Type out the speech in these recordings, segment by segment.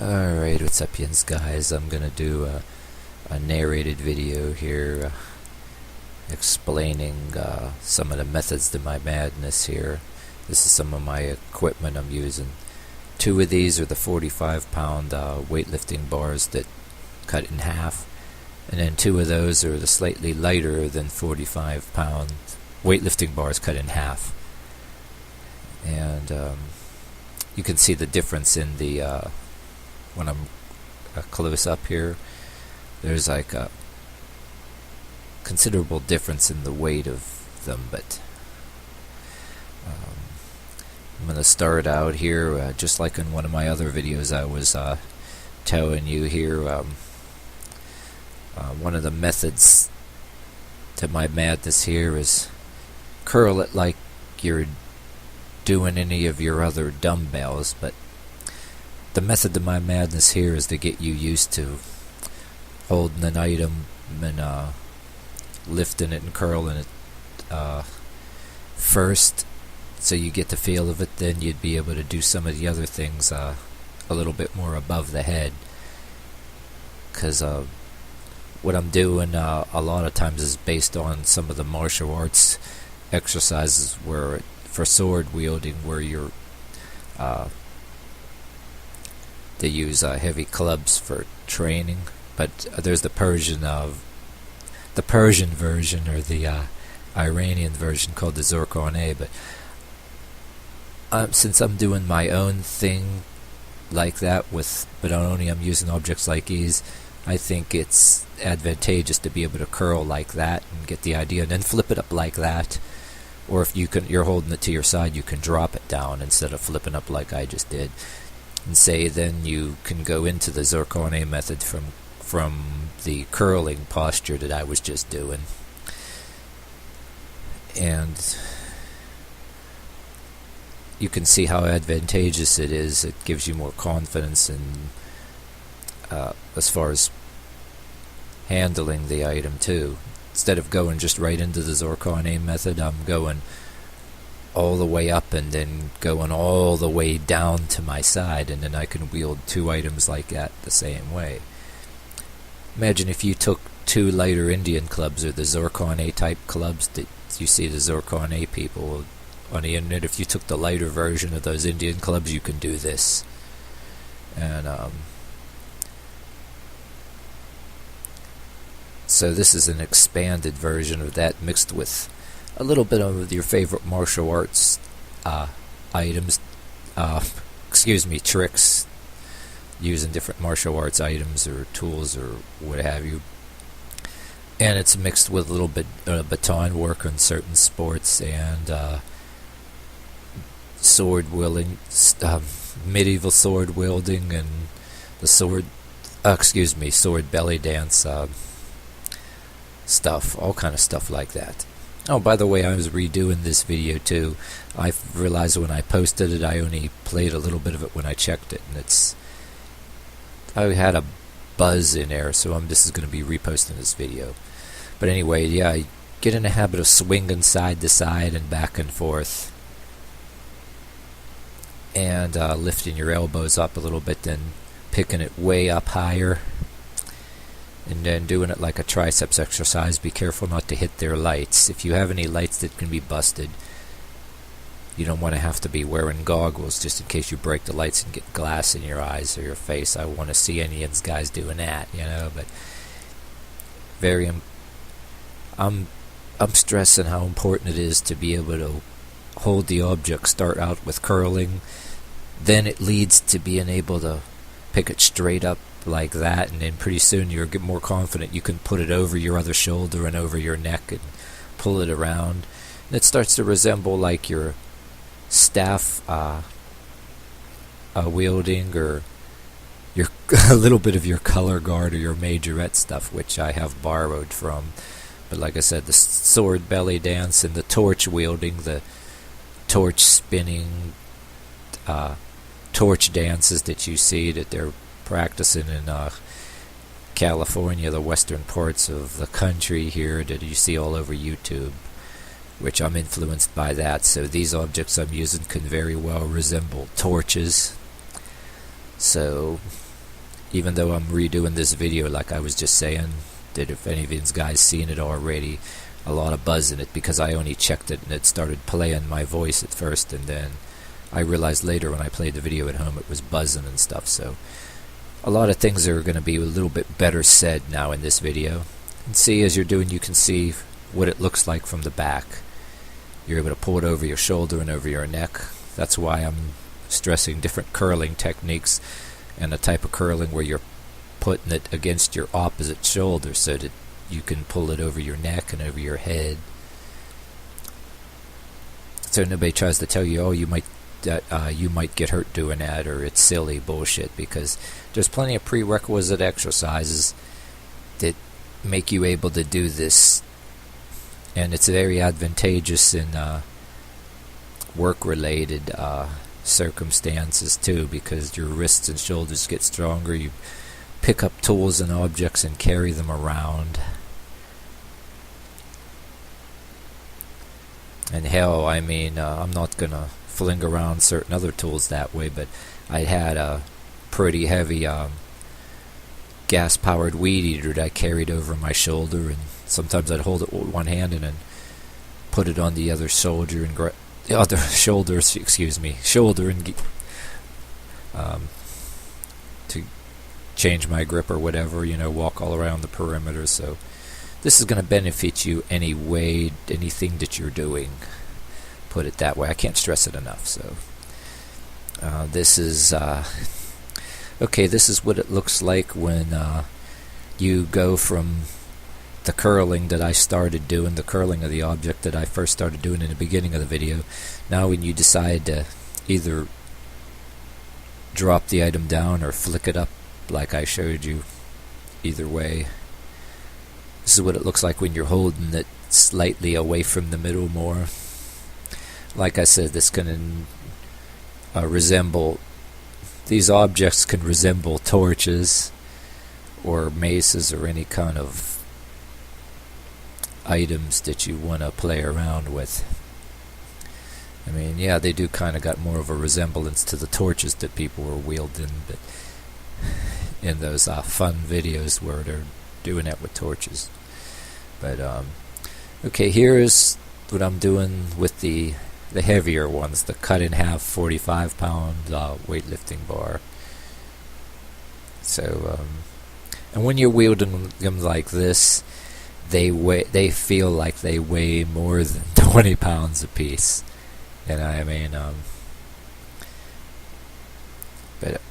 Alright, what's up yins guys? I'm gonna do a narrated video here explaining some of the methods to my madness here. This is some of my equipment I'm using. Two of these are the 45-pound weightlifting bars that cut in half, and then two of those are the slightly lighter than 45-pound weightlifting bars cut in half. And you can see the difference in the when I'm close up here. There's like a considerable difference in the weight of them, but I'm going to start out here just like in one of my other videos I was telling you here. One of the methods to my madness here is curl it like you're doing any of your other dumbbells, but the method to my madness here is to get you used to holding an item and lifting it and curling it first, so you get the feel of it. Then you'd be able to do some of the other things a little bit more above the head, because what I'm doing a lot of times is based on some of the martial arts exercises where for sword wielding, where you're they use heavy clubs for training. But there's the Persian version, or the Iranian version called the Zurkhaneh. But since I'm doing my own thing like that but only I'm using objects like these, I think it's advantageous to be able to curl like that and get the idea, and then flip it up like that. Or if you're holding it to your side, you can drop it down instead of flipping up like I just did. And say then you can go into the Zurkhaneh method from the curling posture that I was just doing. And you can see how advantageous it is. It gives you more confidence in as far as handling the item too. Instead of going just right into the Zurkhaneh method, I'm going all the way up and then going all the way down to my side, and then I can wield two items like that the same way. Imagine if you took two lighter Indian clubs, or the Zurkhaneh type clubs that you see the Zurkhaneh people on the internet. If you took the lighter version of those Indian clubs, you can do this. And so this is an expanded version of that, mixed with a little bit of your favorite martial arts items, tricks, using different martial arts items or tools or what have you. And it's mixed with a little bit baton work on certain sports, and sword wielding, medieval sword wielding, and the sword belly dance stuff, all kind of stuff like that. Oh, by the way, I was redoing this video too. I realized when I posted it, I only played a little bit of it when I checked it, and I had a buzz in there, so this is going to be reposting this video. But anyway, yeah, I get in the habit of swinging side to side and back and forth, and lifting your elbows up a little bit, then picking it way up higher, and then doing it like a triceps exercise. Be careful not to hit their lights. If you have any lights that can be busted, you don't want to have to be wearing goggles just in case you break the lights and get glass in your eyes or your face. I want to see any of these guys doing that, but I'm stressing how important it is to be able to hold the object, start out with curling, then it leads to being able to pick it straight up like that, and then pretty soon you'll get more confident. You can put it over your other shoulder and over your neck and pull it around, and it starts to resemble like your staff wielding, or your a little bit of your color guard or your majorette stuff, which I have borrowed from. But like I said, the sword belly dance and the torch wielding, the torch spinning, torch dances that you see that they're practicing in California, the western parts of the country here, that you see all over YouTube, which I'm influenced by that. So these objects I'm using can very well resemble torches. So even though I'm redoing this video, like I was just saying, that if any of you guys seen it already, a lot of buzz in it, because I only checked it and it started playing my voice at first, and then I realized later when I played the video at home it was buzzing and stuff. So a lot of things are going to be a little bit better said now in this video. And see, as you're doing, you can see what it looks like from the back. You're able to pull it over your shoulder and over your neck. That's why I'm stressing different curling techniques, and a type of curling where you're putting it against your opposite shoulder so that you can pull it over your neck and over your head. So nobody tries to tell you, oh, you might get hurt doing that, or it's silly bullshit, because there's plenty of prerequisite exercises that make you able to do this, and it's very advantageous in work-related circumstances too, because your wrists and shoulders get stronger. You pick up tools and objects and carry them around. And hell, I mean, I'm not gonna fling around certain other tools that way, but I had a pretty heavy gas-powered weed eater that I carried over my shoulder, and sometimes I'd hold it with one hand and then put it on the other shoulder and shoulder and to change my grip or whatever, walk all around the perimeter. So this is going to benefit you anyway, anything that you're doing, put it that way. I can't stress it enough. So this is okay, this is what it looks like when you go from the curling that I started doing, the curling of the object that I first started doing in the beginning of the video. Now when you decide to either drop the item down or flick it up like I showed you, either way, this is what it looks like when you're holding it slightly away from the middle more. Like I said, this can resemble, these objects can resemble torches or maces or any kind of items that you want to play around with. I mean, yeah, they do kind of got more of a resemblance to the torches that people were wielding, but in those fun videos where they're doing that with torches. But okay, here's what I'm doing with the heavier ones, the cut in half 45-pound weightlifting bar. So and when you're wielding them like this, they feel like they weigh more than 20 pounds a piece. And I mean, but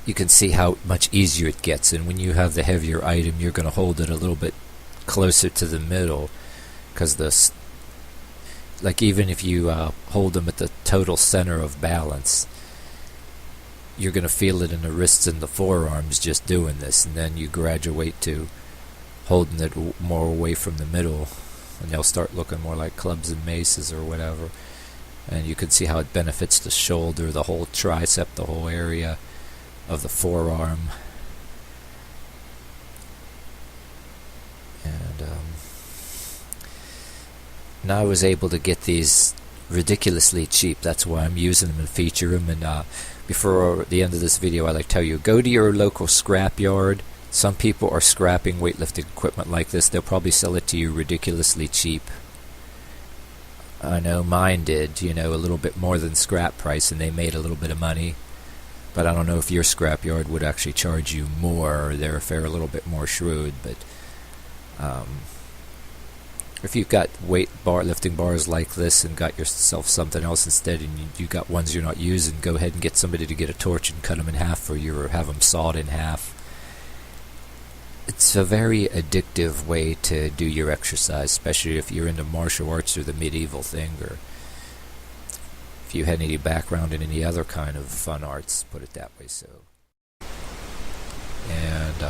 you can see how much easier it gets. And when you have the heavier item, you're going to hold it a little bit closer to the middle, because this, like, even if you hold them at the total center of balance, you're going to feel it in the wrists and the forearms just doing this, and then you graduate to holding it more away from the middle, and they'll start looking more like clubs and maces or whatever. And you can see how it benefits the shoulder, the whole tricep, the whole area of the forearm. And now I was able to get these ridiculously cheap. That's why I'm using them and feature them. And before the end of this video, I like to tell you, go to your local scrap yard. Some people are scrapping weightlifting equipment like this. They'll probably sell it to you ridiculously cheap. I know mine did, a little bit more than scrap price, and they made a little bit of money. But I don't know if your scrap yard would actually charge you more, or they're a little bit more shrewd. But if you've got lifting bars like this and got yourself something else instead, and you got ones you're not using, go ahead and get somebody to get a torch and cut them in half for you, or have them sawed in half. It's a very addictive way to do your exercise, especially if you're into martial arts or the medieval thing, or if you had any background in any other kind of fun arts, put it that way. So, and